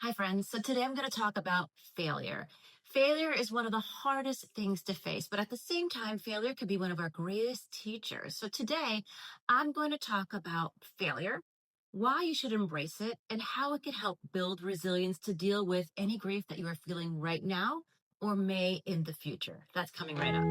Hi, friends. So today I'm going to talk about failure. Failure is one of the hardest things to face, but at the same time, failure could be one of our greatest teachers. So today I'm going to talk about failure, why you should embrace it, and how it can help build resilience to deal with any grief that you are feeling right now or may in the future. That's coming right up.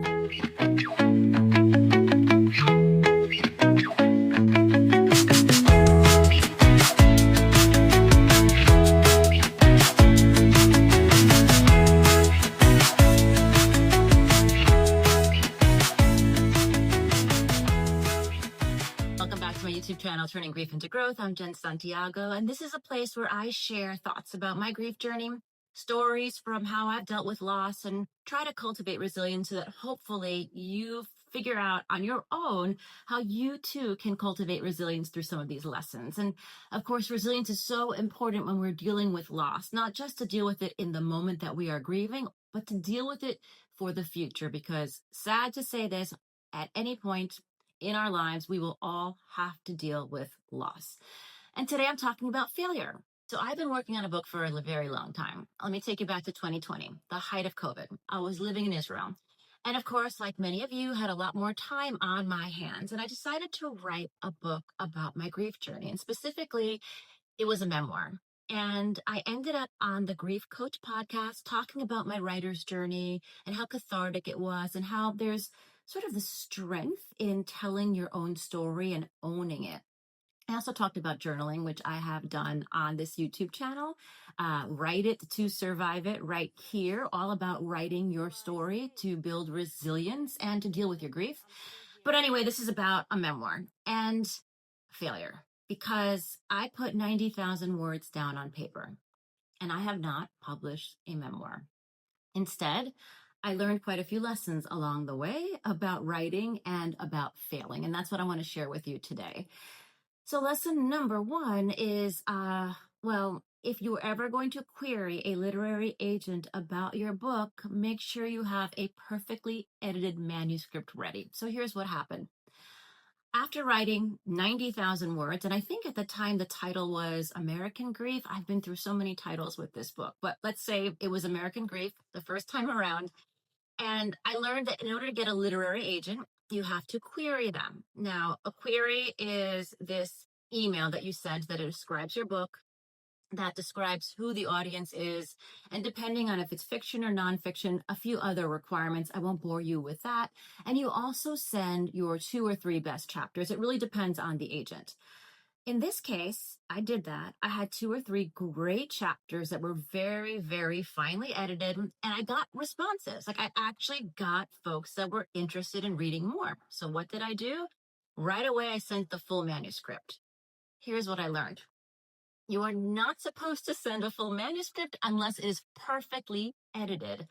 Welcome back to my YouTube channel, Turning Grief into Growth. I'm Jen Santiago, and this is a place where I share thoughts about my grief journey, stories from how I've dealt with loss, and try to cultivate resilience so that hopefully you figure out on your own how you too can cultivate resilience through some of these lessons. And of course, resilience is so important when we're dealing with loss, not just to deal with it in the moment that we are grieving, but to deal with it for the future. Because sad to say this, at any point in our lives, we will all have to deal with loss. And today I'm talking about failure. So I've been working on a book for a very long time. Let me take you back to 2020, the height of COVID. I was living in Israel. And of course, like many of you, had a lot more time on my hands. And I decided to write a book about my grief journey. And specifically, it was a memoir. And I ended up on the Grief Coach podcast talking about my writer's journey and how cathartic it was and how there's sort of the strength in telling your own story and owning it. I also talked about journaling, which I have done on this YouTube channel. Write It to Survive It, right here, all about writing your story to build resilience and to deal with your grief. But anyway, this is about a memoir and failure because I put 90,000 words down on paper and I have not published a memoir. Instead, I learned quite a few lessons along the way about writing and about failing. And that's what I want to share with you today. So lesson number one is, if you're ever going to query a literary agent about your book, make sure you have a perfectly edited manuscript ready. So here's what happened. After writing 90,000 words, and I think at the time the title was American Grief. I've been through so many titles with this book, but let's say it was American Grief the first time around. And I learned that in order to get a literary agent, you have to query them. Now, a query is this email that you send that describes your book, that describes who the audience is, and depending on if it's fiction or nonfiction, a few other requirements. I won't bore you with that. And you also send your 2 or 3 best chapters. It really depends on the agent. In this case, I did that. I had 2 or 3 great chapters that were very, very finely edited, and I got responses. Like, I actually got folks that were interested in reading more. So what did I do? Right away, I sent the full manuscript. Here's what I learned. You are not supposed to send a full manuscript unless it is perfectly edited.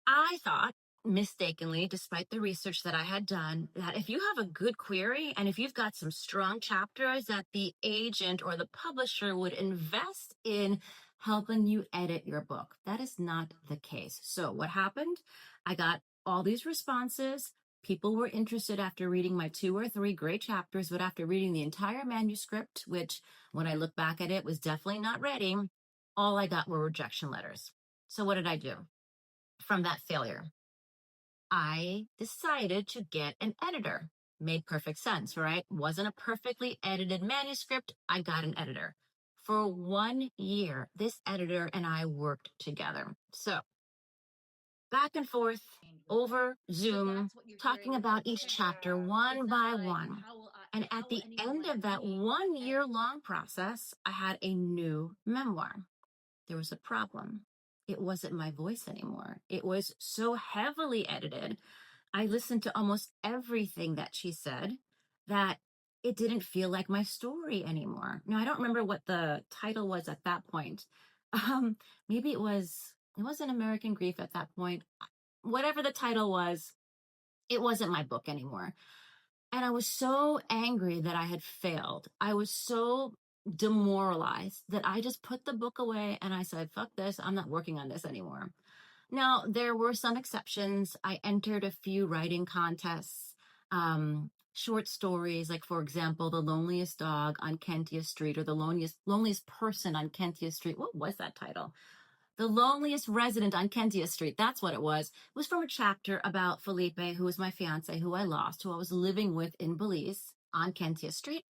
I thought, mistakenly, despite the research that I had done, that if you have a good query and if you've got some strong chapters, that the agent or the publisher would invest in helping you edit your book. That is not the case. So what happened? I got all these responses. People were interested after reading my 2 or 3 great chapters, but after reading the entire manuscript, which when I look back at it was definitely not ready, all I got were rejection letters. So what did I do? From that failure, I decided to get an editor. Made perfect sense, right? Wasn't a perfectly edited manuscript. I got an editor. For 1 year, this editor and I worked together. So back and forth over Zoom, talking about each chapter one by one. And at the end of that 1 year long process, I had a new memoir. There was a problem. It wasn't my voice anymore. It was so heavily edited. I listened to almost everything that she said that it didn't feel like my story anymore. Now, I don't remember what the title was at that point. Maybe it wasn't American Grief at that point. Whatever the title was, it wasn't my book anymore. And I was so angry that I had failed. I was so demoralized that I just put the book away and I said, fuck this, I'm not working on this anymore. Now, there were some exceptions. I entered a few writing contests, short stories, like, for example, The Loneliest Dog on Kentia Street, or The Loneliest Person on Kentia Street. What was that title? The Loneliest Resident on Kentia Street. That's what it was. It was from a chapter about Felipe, who was my fiance, who I lost, who I was living with in Belize on Kentia Street.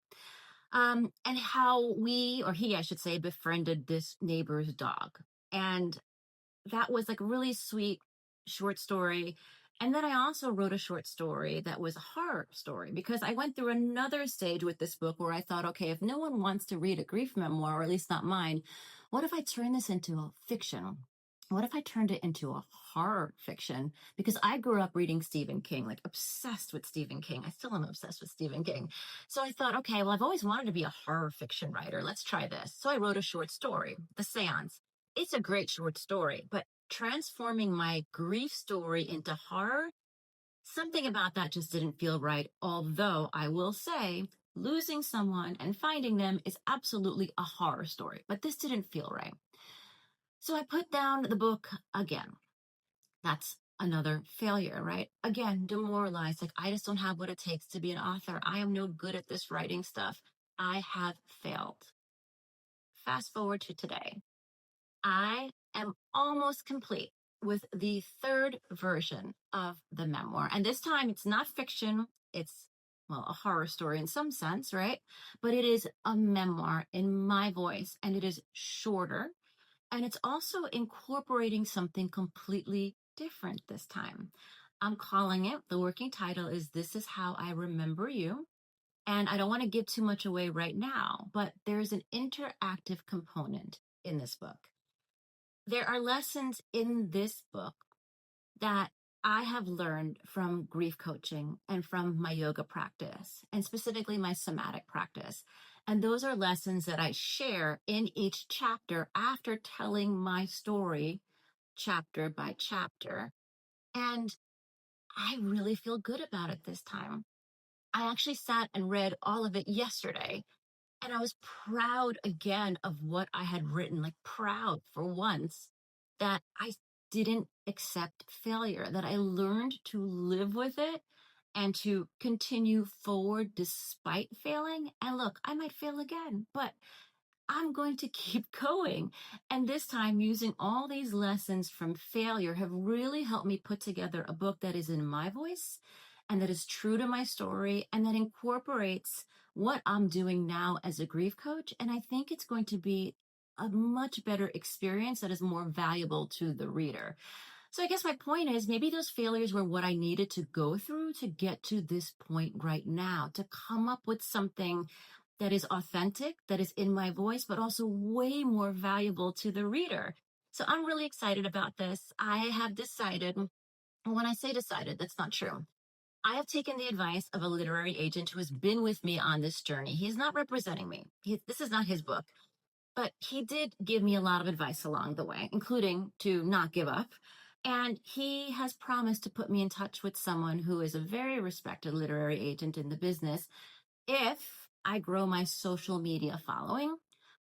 And how we, or he, I should say, befriended this neighbor's dog. And that was like a really sweet short story. And then I also wrote a short story that was a horror story, because I went through another stage with this book where I thought, okay, if no one wants to read a grief memoir, or at least not mine, what if I turn this into a fiction? What if I turned it into a horror fiction? Because I grew up reading Stephen King, like obsessed with Stephen King. I still am obsessed with Stephen King. So I thought, okay, well, I've always wanted to be a horror fiction writer. Let's try this. So I wrote a short story, The Seance. It's a great short story, but transforming my grief story into horror, something about that just didn't feel right. Although I will say, losing someone and finding them is absolutely a horror story, but this didn't feel right. So I put down the book again. That's another failure, right? Again, demoralized. Like, I just don't have what it takes to be an author. I am no good at this writing stuff. I have failed. Fast forward to today. I am almost complete with the third version of the memoir. And this time it's not fiction. It's, well, a horror story in some sense, right? But it is a memoir in my voice, and it is shorter. And it's also incorporating something completely different this time. I'm calling it, the working title is This Is How I Remember You. And I don't want to give too much away right now, but there's an interactive component in this book. There are lessons in this book that I have learned from grief coaching and from my yoga practice, and specifically my somatic practice. And those are lessons that I share in each chapter after telling my story chapter by chapter. And I really feel good about it this time. I actually sat and read all of it yesterday, and I was proud again of what I had written, like proud for once that I didn't accept failure, that I learned to live with it and to continue forward despite failing. And look, I might fail again, but I'm going to keep going. And this time, using all these lessons from failure have really helped me put together a book that is in my voice and that is true to my story and that incorporates what I'm doing now as a grief coach. And I think it's going to be a much better experience that is more valuable to the reader. So I guess my point is, maybe those failures were what I needed to go through to get to this point right now, to come up with something that is authentic, that is in my voice, but also way more valuable to the reader. So I'm really excited about this. I have decided, and when I say decided, that's not true. I have taken the advice of a literary agent who has been with me on this journey. He is not representing me. This is not his book, but he did give me a lot of advice along the way, including to not give up. And he has promised to put me in touch with someone who is a very respected literary agent in the business if I grow my social media following.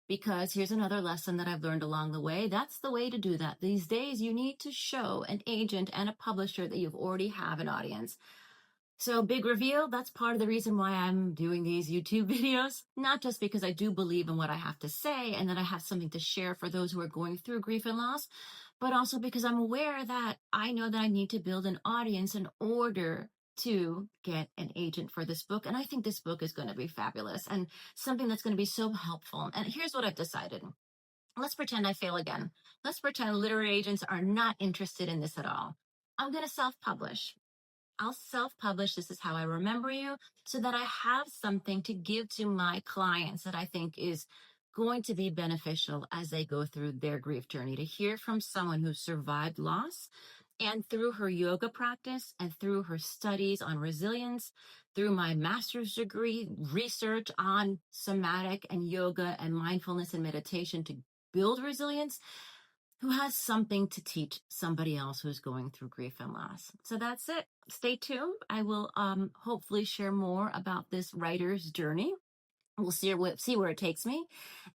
Because here's another lesson that I've learned along the way. That's the way to do that. These days, you need to show an agent and a publisher that you've already have an audience. So big reveal, that's part of the reason why I'm doing these YouTube videos, not just because I do believe in what I have to say and that I have something to share for those who are going through grief and loss, but also because I'm aware that I know that I need to build an audience in order to get an agent for this book. And I think this book is going to be fabulous and something that's going to be so helpful. And here's what I've decided. Let's pretend I fail again. Let's pretend literary agents are not interested in this at all. I'm going to self-publish. I'll self-publish This Is How I Remember You so that I have something to give to my clients that I think is going to be beneficial as they go through their grief journey, to hear from someone who survived loss and through her yoga practice and through her studies on resilience, through my master's degree, research on somatic and yoga and mindfulness and meditation to build resilience, who has something to teach somebody else who's going through grief and loss. So that's it. Stay tuned. I will hopefully share more about this writer's journey. we'll see where it takes me.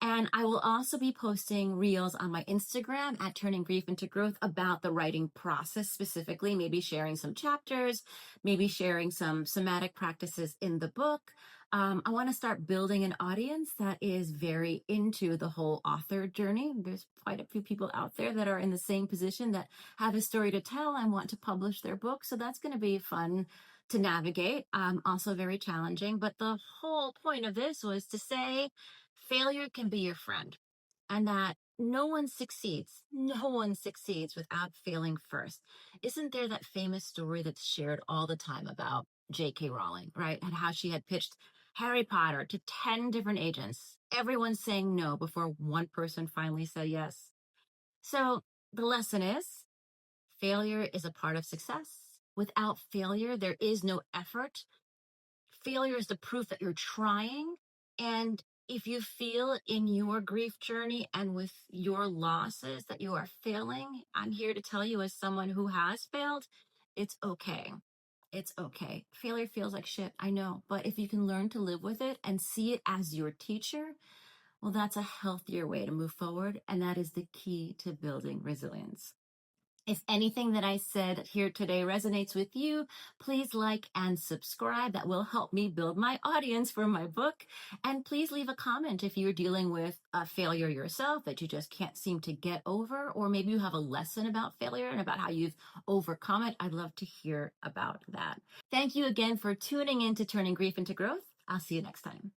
And I will also be posting reels on my Instagram at Turning Grief into Growth about the writing process specifically, maybe sharing some chapters, maybe sharing some somatic practices in the book. I want to start building an audience that is very into the whole author journey. There's quite a few people out there that are in the same position that have a story to tell and want to publish their book. So that's going to be fun to navigate, also very challenging. But the whole point of this was to say failure can be your friend, and that no one succeeds without failing first. Isn't there that famous story that's shared all the time about J.K. Rowling, right? And how she had pitched Harry Potter to 10 different agents, everyone saying no before one person finally said yes. So the lesson is failure is a part of success. Without failure, there is no effort. Failure is the proof that you're trying. And if you feel in your grief journey and with your losses that you are failing, I'm here to tell you, as someone who has failed, it's okay. It's okay. Failure feels like shit, I know. But if you can learn to live with it and see it as your teacher, well, that's a healthier way to move forward. And that is the key to building resilience. If anything that I said here today resonates with you, please like and subscribe. That will help me build my audience for my book. And please leave a comment if you're dealing with a failure yourself that you just can't seem to get over, or maybe you have a lesson about failure and about how you've overcome it. I'd love to hear about that. Thank you again for tuning in to Turning Grief into Growth. I'll see you next time.